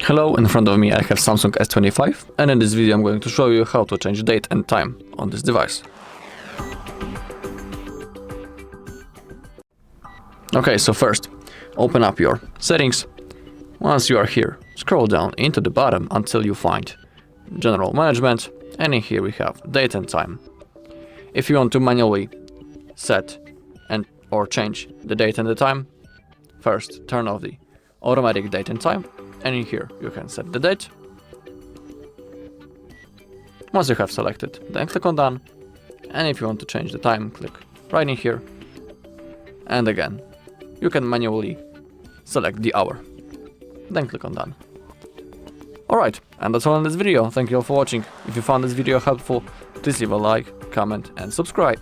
Hello, in front of me I have Samsung S25, and in this video I'm going to show you how to change date and time on this device. Okay, so first, open up your settings. Once you are here, scroll down into the bottom until you find General Management, and in here we have date and time. If you want to manually set or change the date and the time, first turn off the automatic date and time, and in here you can set the date. Once you have selected, then click on done, and if you want to change the time, click right in here, and again you can manually select the hour, then click on done. Alright, and that's all in this video. Thank you all for watching. If you found this video helpful, please leave a like, comment and subscribe.